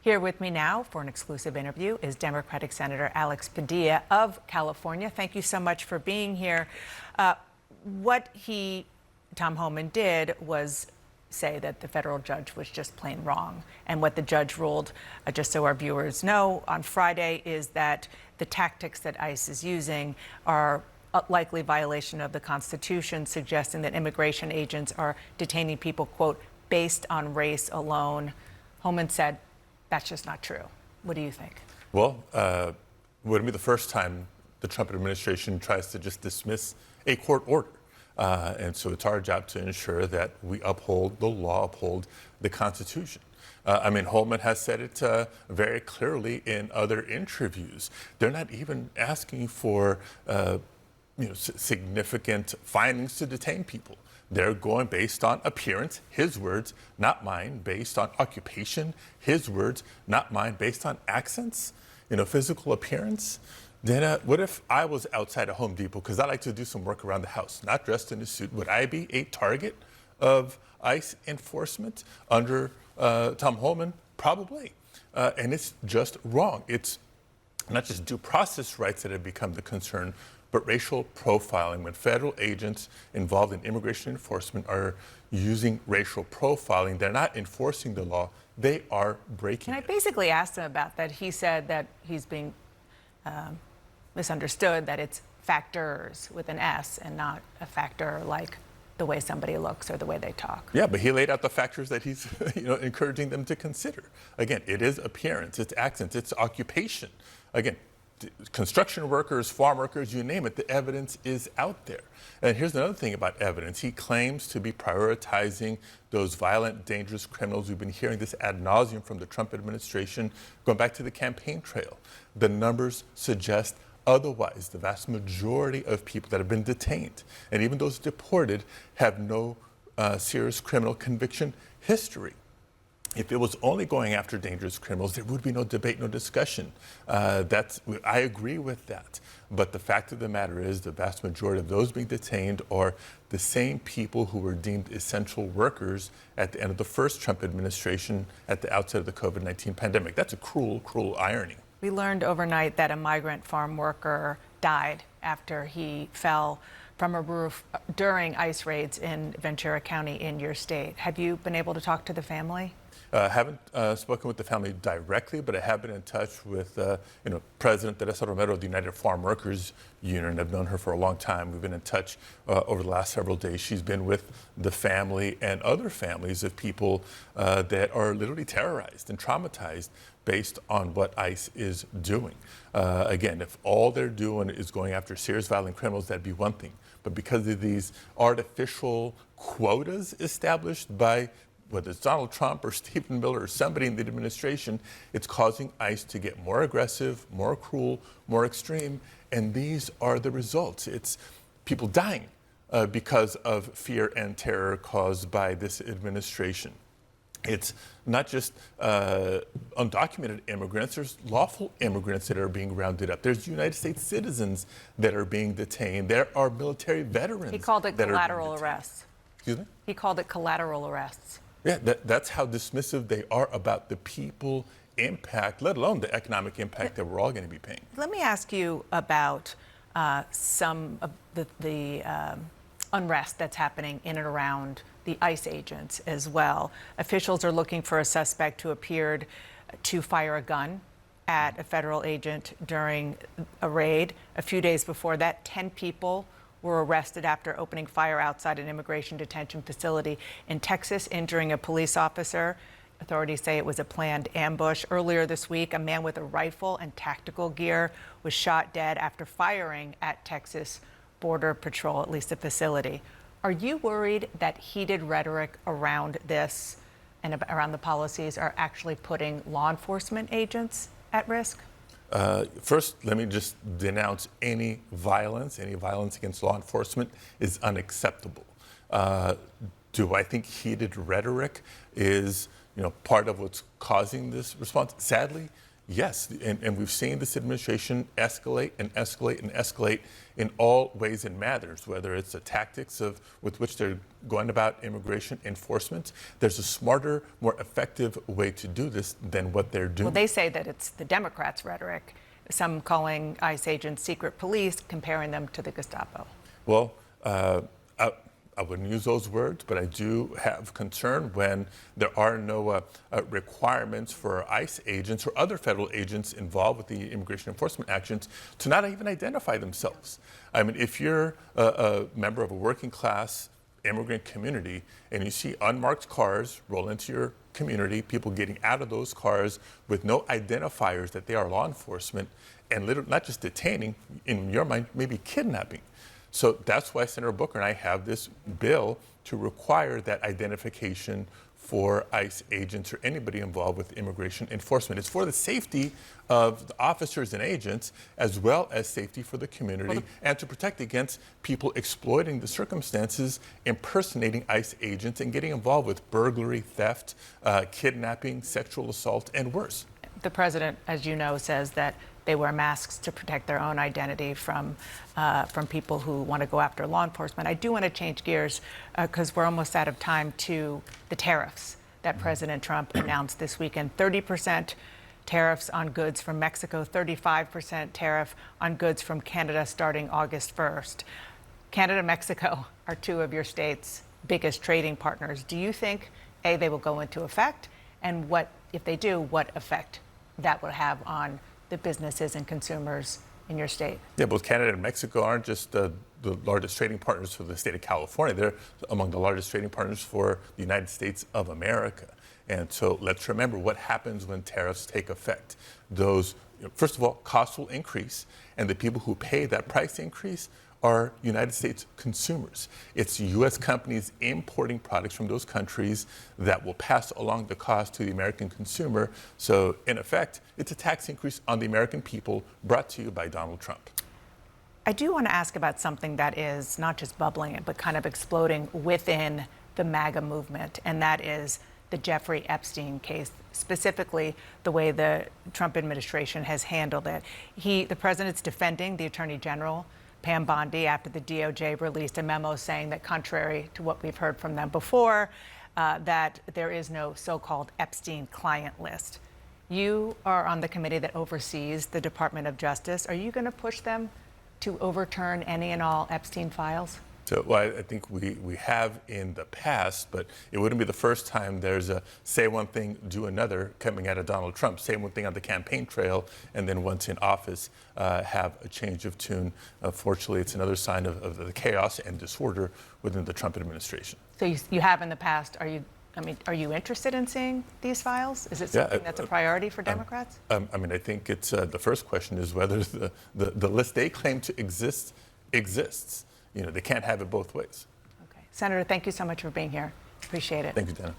Here with me now for an exclusive interview is Democratic Senator Alex Padilla of California. Thank you so much for being here. What Tom Homan did was say that the federal judge was just plain wrong. And what the judge ruled, just so our viewers know, on Friday is that the tactics that ICE is using are a likely violation of the Constitution, suggesting that immigration agents are detaining people, quote, based on race alone. Homan said that's just not true. What do you think? Well, wouldn't be the first time the Trump administration tries to just dismiss a court order. And so it's our job to ensure that we uphold the law, uphold the Constitution. Homan has said it very clearly in other interviews. They're not even asking for significant findings to detain people. They're going based on appearance, his words, not mine, based on occupation, his words, not mine, based on accents, physical appearance. Then what if I was outside a Home Depot, because I like to do some work around the house, not dressed in a suit? Would I be a target of ICE enforcement under Tom Homan? Probably. And it's just wrong. It's not just due process rights that have become the concern, but racial profiling. When federal agents involved in immigration enforcement are using racial profiling, they're not enforcing the law, they are breaking it. And I basically asked him about that. He said that he's being misunderstood, that it's factors with an S and not a factor like the way somebody looks or the way they talk. Yeah, but he laid out the factors that he's encouraging them to consider. Again, it is appearance, it's accents, it's occupation. Again, construction workers, farm workers, you name it, the evidence is out there. And here's another thing about evidence. He claims to be prioritizing those violent, dangerous criminals. We've been hearing this ad nauseum from the Trump administration, going back to the campaign trail. The numbers suggest otherwise. The vast majority of people that have been detained, and even those deported, have no serious criminal conviction history. If it was only going after dangerous criminals, there would be no debate, no discussion. I agree with that. But the fact of the matter is the vast majority of those being detained are the same people who were deemed essential workers at the end of the first Trump administration at the outset of the COVID-19 pandemic. That's a cruel, cruel irony. We learned overnight that a migrant farm worker died after he fell from a roof during ICE raids in Ventura County in your state. Have you been able to talk to the family? Haven't spoken with the family directly, but I have been in touch with President Teresa Romero of the United Farm Workers Union. I've known her for a long time. We've been in touch over the last several days. She's been with the family and other families of people that are literally terrorized and traumatized based on what ICE is doing. Again, if all they're doing is going after serious violent criminals, that'd be one thing. But because of these artificial quotas established by whether it's Donald Trump or Stephen Miller or somebody in the administration, it's causing ICE to get more aggressive, more cruel, more extreme. And these are the results. It's people dying because of fear and terror caused by this administration. It's not just undocumented immigrants. There's lawful immigrants that are being rounded up. There's United States citizens that are being detained. There are military veterans. He called it collateral arrests. Excuse me? He called it collateral arrests. Yeah, that's how dismissive they are about the people impact, let alone the economic impact that we're all going to be paying. Let me ask you about some of the unrest that's happening in and around the ICE agents as well. Officials are looking for a suspect who appeared to fire a gun at a federal agent during a raid. A few days before that, 10 people were arrested after opening fire outside an immigration detention facility in Texas, injuring a police officer. Authorities say it was a planned ambush. Earlier this week, a man with a rifle and tactical gear was shot dead after firing at Texas Border Patrol, at least the facility. Are you worried that heated rhetoric around this and around the policies are actually putting law enforcement agents at risk? First, let me just denounce any violence. Any violence against law enforcement is unacceptable. Do I think heated rhetoric is, part of what's causing this response? Sadly, Yes, and we've seen this administration escalate and escalate and escalate in all ways and matters, whether it's the tactics with which they're going about immigration enforcement. There's a smarter, more effective way to do this than what they're doing. Well, they say that it's the Democrats' rhetoric, some calling ICE agents secret police, comparing them to the Gestapo. Well, I wouldn't use those words, but I do have concern when there are no requirements for ICE agents or other federal agents involved with the immigration enforcement actions to not even identify themselves. I mean, if you're a member of a working class immigrant community and you see unmarked cars roll into your community, people getting out of those cars with no identifiers that they are law enforcement, and literally not just detaining, in your mind, maybe kidnapping. So that's why Senator Booker and I have this bill to require that identification for ICE agents or anybody involved with immigration enforcement. It's for the safety of the officers and agents, as well as safety for the community, and to protect against people exploiting the circumstances, impersonating ICE agents, and getting involved with burglary, theft, kidnapping, sexual assault, and worse. The president, as you know, says that they wear masks to protect their own identity from people who want to go after law enforcement. I do want to change gears because we're almost out of time to the tariffs that President Trump announced this weekend. 30% tariffs on goods from Mexico, 35% tariff on goods from Canada starting August 1st. Canada and Mexico are two of your state's biggest trading partners. Do you think, A, they will go into effect? And what, if they do, what effect that will have on the businesses and consumers in your state? Yeah, both Canada and Mexico aren't just the largest trading partners for the state of California. They're among the largest trading partners for the United States of America. And so let's remember what happens when tariffs take effect. Those, first of all, costs will increase, and the people who pay that price increase are United States consumers. It's U.S. companies importing products from those countries that will pass along the cost to the American consumer. So, in effect, it's a tax increase on the American people brought to you by Donald Trump. I do want to ask about something that is not just bubbling, but kind of exploding within the MAGA movement, and that is the Jeffrey Epstein case, specifically the way the Trump administration has handled it. The president's defending the Attorney General, Pam Bondi, after the DOJ released a memo saying that, contrary to what we've heard from them before, that there is no so-called Epstein client list. You are on the committee that oversees the Department of Justice. Are you going to push them to overturn any and all Epstein files? So, well, I think we have in the past, but it wouldn't be the first time there's a say one thing, do another coming out of Donald Trump. Say one thing on the campaign trail, and then once in office, have a change of tune. Fortunately, it's another sign of the chaos and disorder within the Trump administration. So you have in the past. Are you interested in seeing these files? Is it something that's a priority for Democrats? I think it's the first question is whether the list they claim to exist exists. They can't have it both ways. Okay. Senator, thank you so much for being here. Appreciate it. Thank you, Dana.